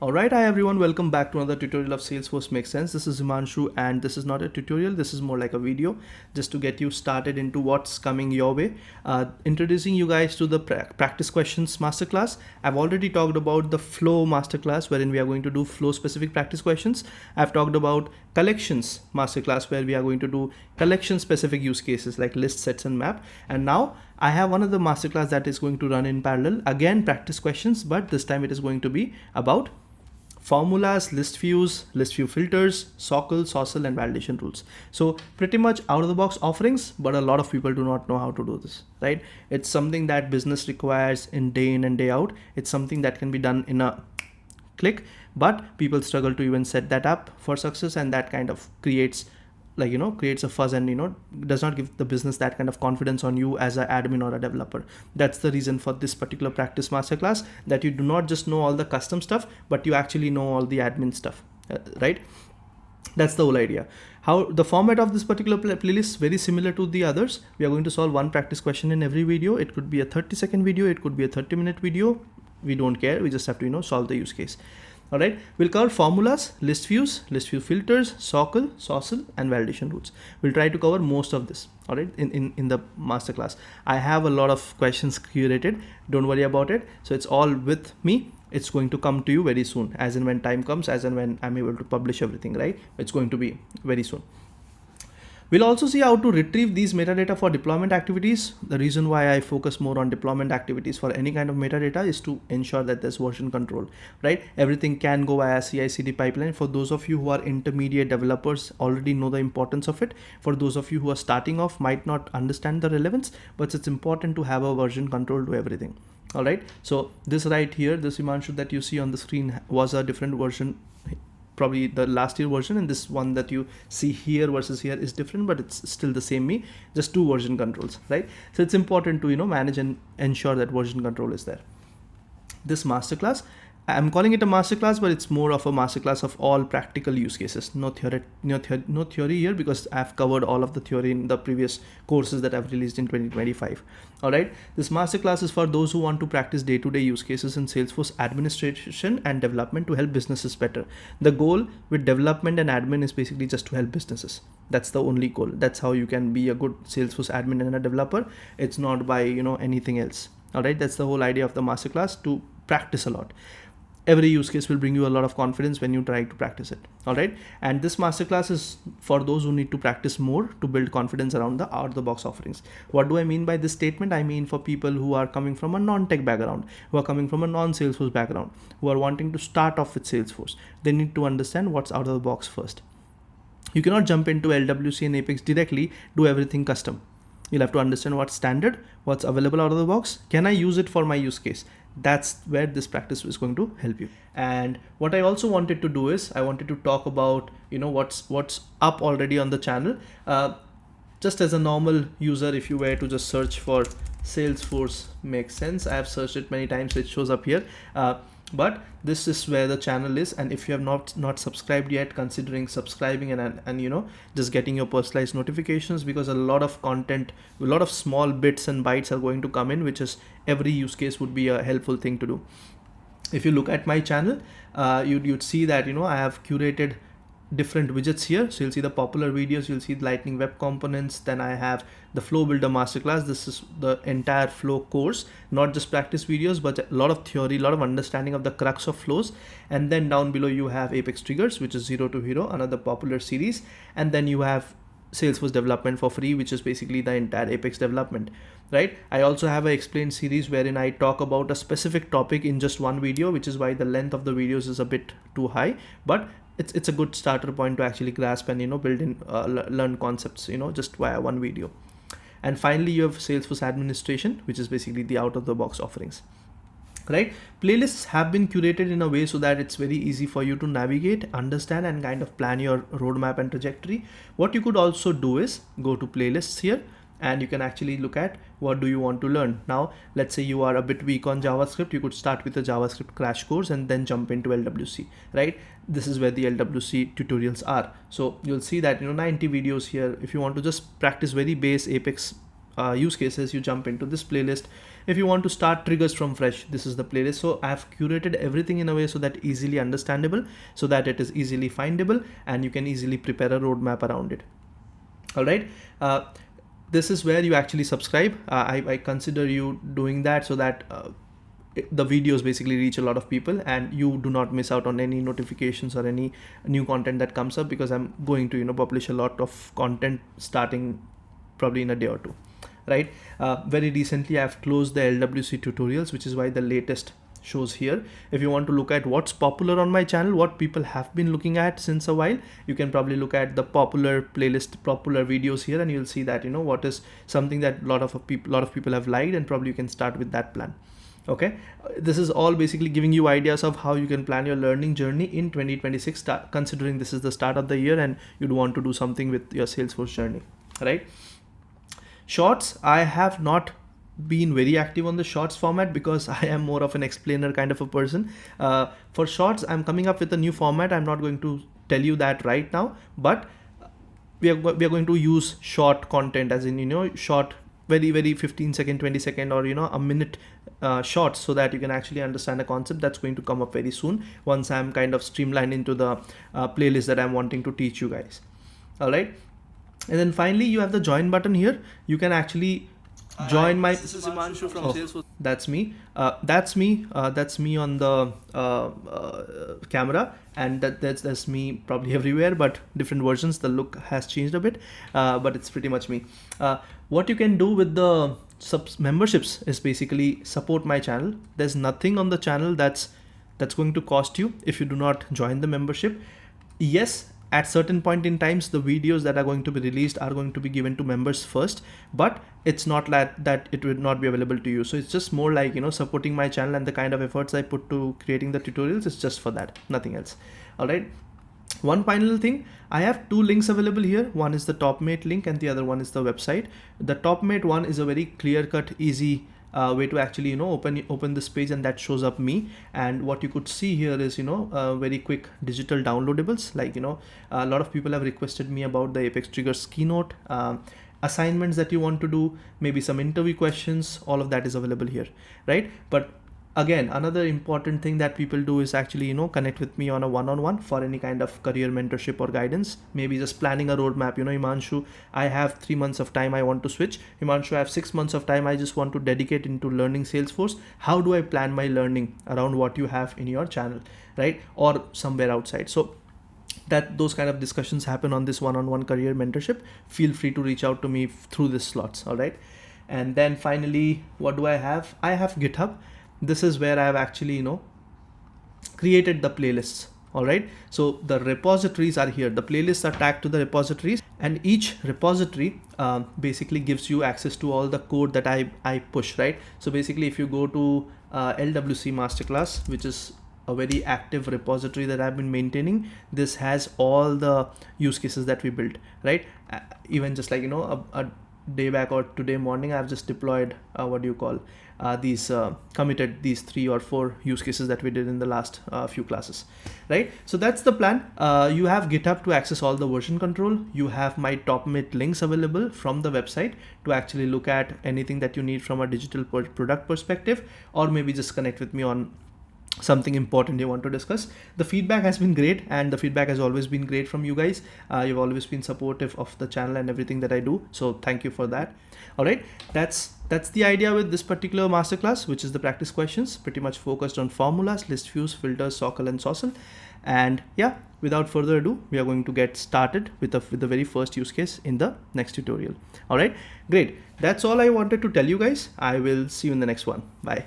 Alright, hi everyone, welcome back to another tutorial of Salesforce Makes Sense. This is Himanshu and this is not a tutorial, this is more like a video just to get you started into what's coming your way. Introducing you guys to the practice questions masterclass. I've already talked about the flow masterclass wherein we are going to do flow specific practice questions. I've talked about collections masterclass where we are going to do collection specific use cases like list, sets and map. And now I have one of the masterclass that is going to run in parallel. Again, practice questions, but this time it is going to be about formulas, list views, list view filters, SOQL, SOSL, and validation rules. So pretty much out of the box offerings, but a lot of people do not know how to do this, right? It's something that business requires in and day out. It's something that can be done in a click, but people struggle to even set that up for success, and that kind of creates a fuzz and does not give the business that kind of confidence on you as an admin or a developer. That's the reason for this particular practice masterclass, that you do not just know all the custom stuff, but you actually know all the admin stuff, right? That's the whole idea. How the format of this particular playlist is very similar to the others. We are going to solve one practice question in every video. It could be a 30-second video, it could be a 30-minute video. We don't care, we just have to solve the use case. All right, we'll cover formulas, list views, list view filters, SOQL, SOSL, and validation rules. We'll try to cover most of this, all right, in the masterclass. I have a lot of questions curated. Don't worry about it. So it's all with me. It's going to come to you very soon, as and when time comes, as and when I'm able to publish everything, right? It's going to be very soon. We'll also see how to retrieve these metadata for deployment activities. The reason why I focus more on deployment activities for any kind of metadata is to ensure that there's version control, right? Everything can go via CI/CD pipeline. For those of you who are intermediate developers, already know the importance of it. For those of you who are starting off, might not understand the relevance, but it's important to have a version control to everything. All right. So this right here, this Himanshu that you see on the screen was a different version, probably the last year version, and this one that you see here versus here is different, but it's still the same me, just two version controls, right? So it's important to manage and ensure that version control is there. This masterclass, I'm calling it a masterclass, but it's more of a masterclass of all practical use cases. No theory here, because I've covered all of the theory in the previous courses that I've released in 2025. All right, this masterclass is for those who want to practice day-to-day use cases in Salesforce administration and development to help businesses better. The goal with development and admin is basically just to help businesses. That's the only goal. That's how you can be a good Salesforce admin and a developer. It's not by anything else. All right, that's the whole idea of the masterclass, to practice a lot. Every use case will bring you a lot of confidence when you try to practice it. All right. And this masterclass is for those who need to practice more to build confidence around the out of the box offerings. What do I mean by this statement? I mean for people who are coming from a non-tech background, who are coming from a non-Salesforce background, who are wanting to start off with Salesforce. They need to understand what's out of the box first. You cannot jump into LWC and Apex directly, do everything custom. You'll have to understand what's standard, what's available out of the box. Can I use it for my use case? That's where this practice is going to help you. And what I also wanted to do is I wanted to talk about what's up already on the channel. Just as a normal user, if you were to just search for Salesforce Makes Sense, I have searched it many times, so it shows up here. But this is where the channel is, and if you have not subscribed yet, considering subscribing and just getting your personalized notifications, because a lot of content, a lot of small bits and bytes are going to come in, which is every use case would be a helpful thing to do. If you look at my channel, you'd see that I have curated different widgets here. So you'll see the popular videos, you'll see the Lightning Web Components, then I have the Flow Builder Masterclass. This is the entire flow course, not just practice videos, but a lot of theory, a lot of understanding of the crux of flows. And then down below you have Apex Triggers, which is 0 to Hero, another popular series. And then you have Salesforce Development for Free, which is basically the entire Apex development, right? I also have an explained series wherein I talk about a specific topic in just one video, which is why the length of the videos is a bit too high, but it's a good starter point to actually grasp and build in learn concepts just via one video. And finally you have Salesforce administration, which is basically the out of the box offerings, right? Playlists have been curated in a way so that it's very easy for you to navigate, understand, and kind of plan your roadmap and trajectory. What you could also do is go to playlists here, and you can actually look at what do you want to learn. Now, let's say you are a bit weak on JavaScript, you could start with a JavaScript crash course and then jump into LWC, right? This is where the LWC tutorials are. So you'll see that 90 videos here. If you want to just practice very base Apex use cases, you jump into this playlist. If you want to start triggers from fresh, this is the playlist. So I've curated everything in a way so that easily understandable, so that it is easily findable, and you can easily prepare a roadmap around it. All right. This is where you actually subscribe. I consider you doing that so that the videos basically reach a lot of people and you do not miss out on any notifications or any new content that comes up, because I'm going to publish a lot of content starting probably in a day or two, right? Very recently I've closed the LWC tutorials, which is why the latest shows here. If you want to look at what's popular on my channel, what people have been looking at since a while, you can probably look at the popular playlist, popular videos here, and you'll see that what is something that a lot of people have liked, and probably you can start with that plan. Okay, this is all basically giving you ideas of how you can plan your learning journey in 2026, considering this is the start of the year and you'd want to do something with your Salesforce journey, right? Shorts, I have not been very active on the shorts format because I am more of an explainer kind of a person. For shorts, I'm coming up with a new format. I'm not going to tell you that right now, but we are going to use short content, as in short, very 15 second, 20 second, or a minute shorts, so that you can actually understand a concept. That's going to come up very soon once I'm kind of streamlined into the playlist that I'm wanting to teach you guys. All right, and then finally you have the join button here. You can actually join my. This is Himanshu from Salesforce. That's me. That's me on the camera, and that's me probably everywhere, but different versions. The look has changed a bit, but it's pretty much me. What you can do with the memberships is basically support my channel. There's nothing on the channel that's going to cost you if you do not join the membership. Yes, at certain point in times, the videos that are going to be released are going to be given to members first, but it's not that it will not be available to you. So it's just more like supporting my channel, and the kind of efforts I put to creating the tutorials is just for that, nothing else. All right. One final thing, I have two links available here. One is the TopMate link and the other one is the website. The TopMate one is a very clear-cut, easy way to actually open this page, and that shows up me. And what you could see here is very quick digital downloadables. Like a lot of people have requested me about the Apex Triggers keynote, assignments that you want to do, maybe some interview questions. All of that is available here, right? But again, another important thing that people do is actually connect with me on a one-on-one for any kind of career mentorship or guidance. Maybe just planning a roadmap. Himanshu, I have 3 months of time I want to switch. Himanshu, I have 6 months of time I just want to dedicate into learning Salesforce. How do I plan my learning around what you have in your channel, right? Or somewhere outside. So that those kind of discussions happen on this one-on-one career mentorship. Feel free to reach out to me through this slots. All right. And then finally, what do I have? I have GitHub. This is where I have actually created the playlists. All right, so the repositories are here. The playlists are tagged to the repositories, and each repository basically gives you access to all the code that I push, right? So basically, if you go to LWC masterclass, which is a very active repository that I've been maintaining, this has all the use cases that we built, right? Even just like a day back or today morning, I've just deployed committed these 3 or 4 use cases that we did in the last few classes, right? So that's the plan. You have GitHub to access all the version control. You have my TopMate links available from the website to actually look at anything that you need from a digital product perspective, or maybe just connect with me on something important you want to discuss. The feedback has been great, and the feedback has always been great from you guys. You've always been supportive of the channel and everything that I do, so thank you for that. All right, that's the idea with this particular masterclass, which is the practice questions, pretty much focused on formulas, list views, filters, SOQL and SOSL. And yeah, without further ado, we are going to get started with the very first use case in the next tutorial. All right, great. That's all I wanted to tell you guys. I will see you in the next one. Bye.